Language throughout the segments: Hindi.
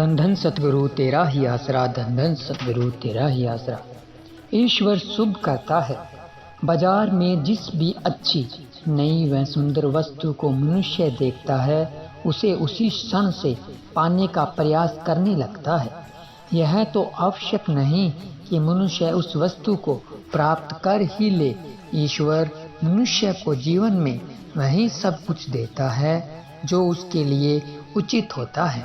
धन धन सतगुरु तेरा ही आसरा, धन धन सतगुरु तेरा ही आसरा। ईश्वर शुभ करता है। बाजार में जिस भी अच्छी नई व सुंदर वस्तु को मनुष्य देखता है, उसे उसी क्षण से पाने का प्रयास करने लगता है। यह तो आवश्यक नहीं कि मनुष्य उस वस्तु को प्राप्त कर ही ले। ईश्वर मनुष्य को जीवन में वही सब कुछ देता है जो उसके लिए उचित होता है।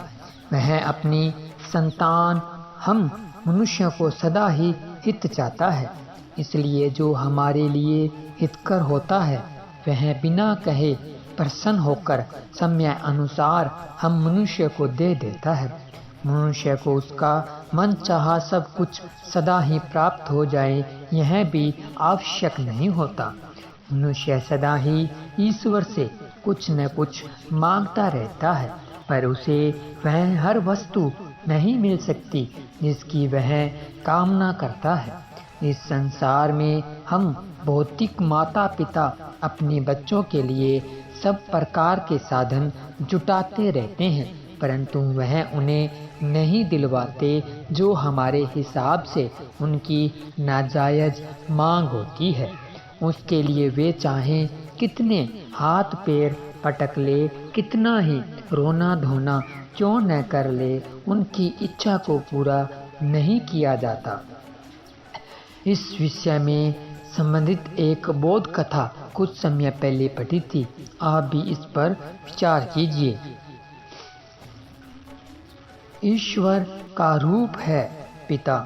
वह अपनी संतान हम मनुष्यों को सदा ही हित चाहता है, इसलिए जो हमारे लिए हितकर होता है वह बिना कहे प्रसन्न होकर समय अनुसार हम मनुष्य को दे देता है। मनुष्य को उसका मन चाहा सब कुछ सदा ही प्राप्त हो जाए, यह भी आवश्यक नहीं होता। मनुष्य सदा ही ईश्वर से कुछ न कुछ मांगता रहता है, पर उसे वह हर वस्तु नहीं मिल सकती जिसकी वह कामना करता है। इस संसार में हम भौतिक माता पिता अपने बच्चों के लिए सब प्रकार के साधन जुटाते रहते हैं, परंतु वह उन्हें नहीं दिलवाते जो हमारे हिसाब से उनकी नाजायज मांग होती है। उसके लिए वे चाहें कितने हाथ पैर पटक ले, कितना ही रोना धोना क्यों न कर ले, उनकी इच्छा को पूरा नहीं किया जाता। इस विषय में संबंधित एक बोध कथा कुछ समय पहले पढ़ी थी, आप भी इस पर विचार कीजिए। ईश्वर का रूप है पिता।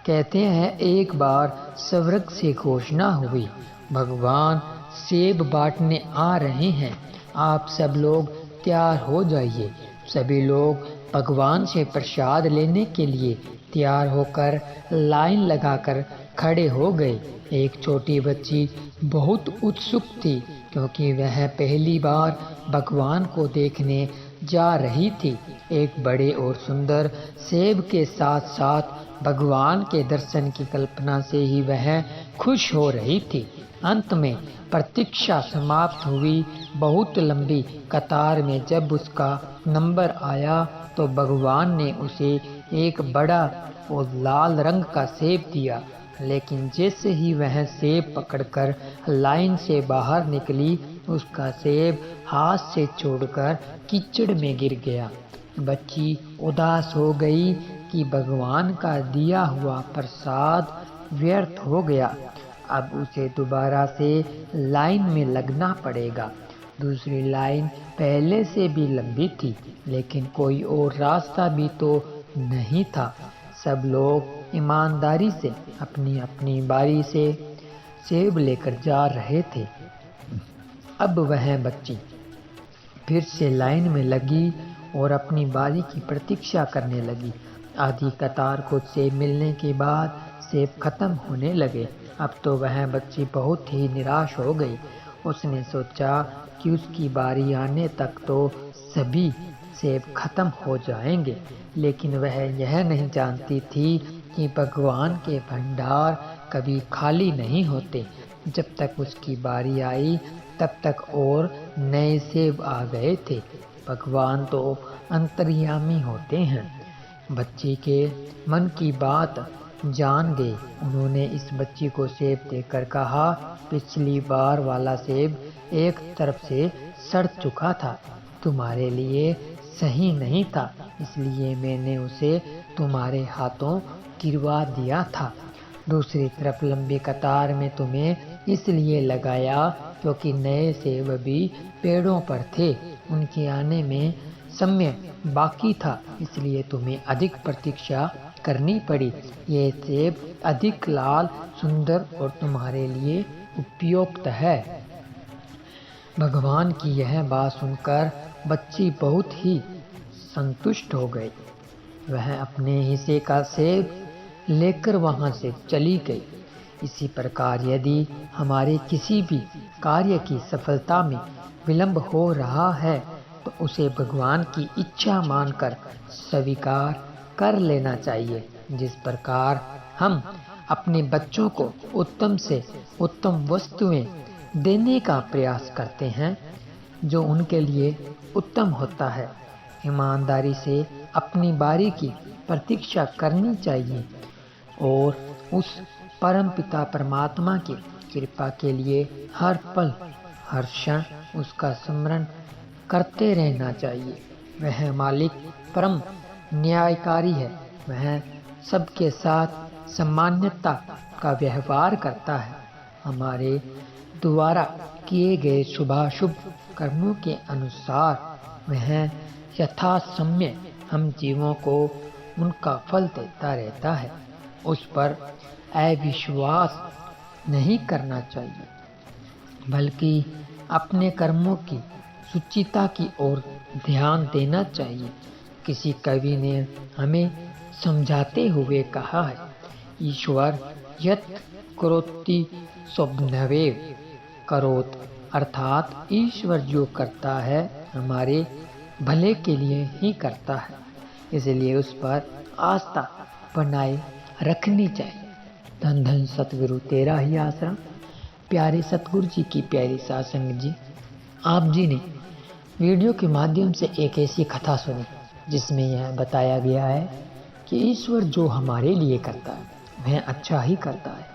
कहते हैं एक बार स्वर्ग से घोषणा हुई, भगवान सेब बांटने आ रहे हैं, आप सब लोग तैयार हो जाइए। सभी लोग भगवान से प्रसाद लेने के लिए तैयार होकर लाइन लगाकर खड़े हो गए। एक छोटी बच्ची बहुत उत्सुक थी, क्योंकि वह पहली बार भगवान को देखने जा रही थी। एक बड़े और सुंदर सेब के साथ साथ भगवान के दर्शन की कल्पना से ही वह खुश हो रही थी। अंत में प्रतीक्षा समाप्त हुई। बहुत लंबी कतार में जब उसका नंबर आया तो भगवान ने उसे एक बड़ा और लाल रंग का सेब दिया, लेकिन जैसे ही वह सेब पकड़कर लाइन से बाहर निकली, उसका सेब हाथ से छोड़कर कीचड़ में गिर गया। बच्ची उदास हो गई कि भगवान का दिया हुआ प्रसाद व्यर्थ हो गया। अब उसे दोबारा से लाइन में लगना पड़ेगा। दूसरी लाइन पहले से भी लंबी थी, लेकिन कोई और रास्ता भी तो नहीं था। सब लोग ईमानदारी से अपनी अपनी बारी से सेब लेकर जा रहे थे। अब वह बच्ची फिर से लाइन में लगी और अपनी बारी की प्रतीक्षा करने लगी। आधी कतार को सेब मिलने के बाद सेब खत्म होने लगे। अब तो वह बच्ची बहुत ही निराश हो गई। उसने सोचा कि उसकी बारी आने तक तो सभी सेब खत्म हो जाएंगे, लेकिन वह यह नहीं जानती थी कि भगवान के भंडार कभी खाली नहीं होते। जब तक उसकी बारी आई तब तक और नए सेब आ गए थे। भगवान तो अंतर्यामी होते हैं। बच्ची के मन की बात जान गए। उन्होंने इस बच्ची को सेब देकर कहा, पिछली बार वाला सेब एक तरफ से सड़ चुका था, तुम्हारे लिए सही नहीं था, इसलिए मैंने उसे तुम्हारे हाथों गिरवा दिया था। दूसरी तरफ लंबी कतार में तुम्हें इसलिए लगाया क्योंकि नए सेब भी पेड़ों पर थे, उनके आने में समय बाकी था, इसलिए तुम्हें अधिक प्रतीक्षा करनी पड़ी। ये सेब अधिक लाल, सुंदर और तुम्हारे लिए उपयुक्त है। भगवान की यह बात सुनकर बच्ची बहुत ही संतुष्ट हो गई। वह अपने हिस्से का सेब लेकर वहां से चली गई। इसी प्रकार यदि हमारे किसी भी कार्य की सफलता में विलंब हो रहा है तो उसे भगवान की इच्छा मानकर स्वीकार कर लेना चाहिए। जिस प्रकार हम अपने बच्चों को उत्तम से उत्तम वस्तुएं देने का प्रयास करते हैं जो उनके लिए उत्तम होता है, ईमानदारी से अपनी बारी की प्रतीक्षा करनी चाहिए और उस परम पिता परमात्मा की कृपा के लिए हर पल हर क्षण उसका स्मरण करते रहना चाहिए। वह मालिक परम न्यायकारी है। वह सबके साथ सामान्यता का व्यवहार करता है। हमारे द्वारा किए गए शुभाशुभ कर्मों के अनुसार वह यथासमय हम जीवों को उनका फल देता रहता है। उस पर अविश्वास नहीं करना चाहिए, बल्कि अपने कर्मों की सुचिता की ओर ध्यान देना चाहिए। किसी कवि ने हमें समझाते हुए कहा है, ईश्वर यत् करोति स्वप्नवेव करोत, अर्थात ईश्वर जो करता है हमारे भले के लिए ही करता है, इसलिए उस पर आस्था बनाए रखनी चाहिए। धन धन सतगुरु तेरा ही आसरा। प्यारे सतगुरु जी की प्यारी साध संगत जी, आप जी ने वीडियो के माध्यम से एक ऐसी कथा सुनी जिसमें यह बताया गया है कि ईश्वर जो हमारे लिए करता है वह अच्छा ही करता है।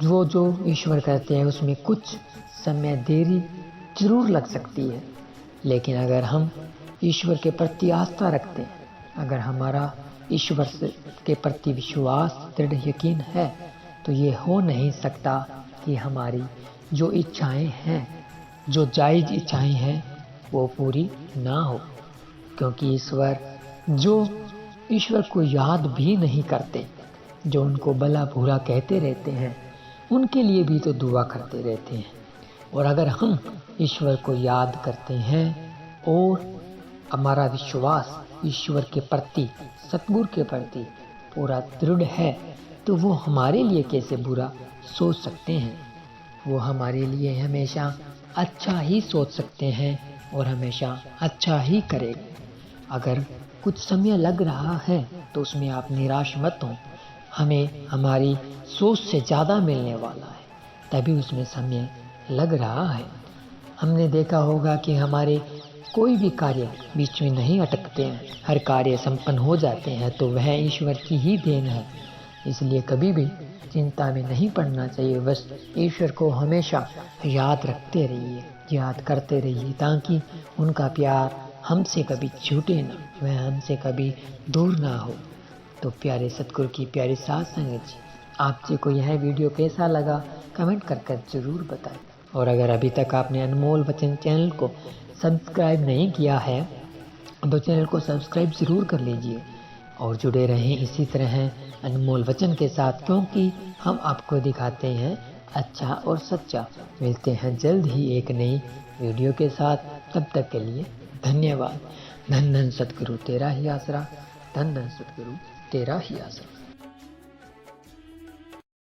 जो ईश्वर करते हैं उसमें कुछ समय देरी जरूर लग सकती है, लेकिन अगर हम ईश्वर के प्रति आस्था रखते हैं, अगर हमारा ईश्वर के प्रति विश्वास दृढ़ यकीन है, तो ये हो नहीं सकता कि हमारी जो इच्छाएं हैं, जो जायज़ इच्छाएं हैं, वो पूरी ना हो। क्योंकि ईश्वर को याद भी नहीं करते, जो उनको भला बुरा कहते रहते हैं, उनके लिए भी तो दुआ करते रहते हैं। और अगर हम ईश्वर को याद करते हैं और हमारा विश्वास ईश्वर के प्रति, सतगुरु के प्रति पूरा दृढ़ है, तो वो हमारे लिए कैसे बुरा सोच सकते हैं। वो हमारे लिए हमेशा अच्छा ही सोच सकते हैं और हमेशा अच्छा ही करेंगे। अगर कुछ समय लग रहा है तो उसमें आप निराश मत हो। हमें हमारी सोच से ज़्यादा मिलने वाला है, तभी उसमें समय लग रहा है। हमने देखा होगा कि हमारे कोई भी कार्य बीच में नहीं अटकते हैं, हर कार्य संपन्न हो जाते हैं, तो वह ईश्वर की ही देन है। इसलिए कभी भी चिंता में नहीं पड़ना चाहिए। बस ईश्वर को हमेशा याद रखते रहिए, याद करते रहिए, ताकि उनका प्यार हमसे कभी छूटे ना, वह हमसे कभी दूर ना हो। तो प्यारे सतगुरु की प्यारी साध संगत जी, आपसे को यह वीडियो कैसा लगा कमेंट कर ज़रूर बताएं। और अगर अभी तक आपने अनमोल वचन चैनल को सब्सक्राइब नहीं किया है तो चैनल को सब्सक्राइब ज़रूर कर लीजिए और जुड़े रहें इसी तरह अनमोल वचन के साथ, क्योंकि हम आपको दिखाते हैं अच्छा और सच्चा। मिलते हैं जल्द ही एक नई वीडियो के साथ, तब तक के लिए धन्यवाद। धन धन सतगुरु तेरा ही आसरा, धन धन सतगुरु तेरा ही आसरा।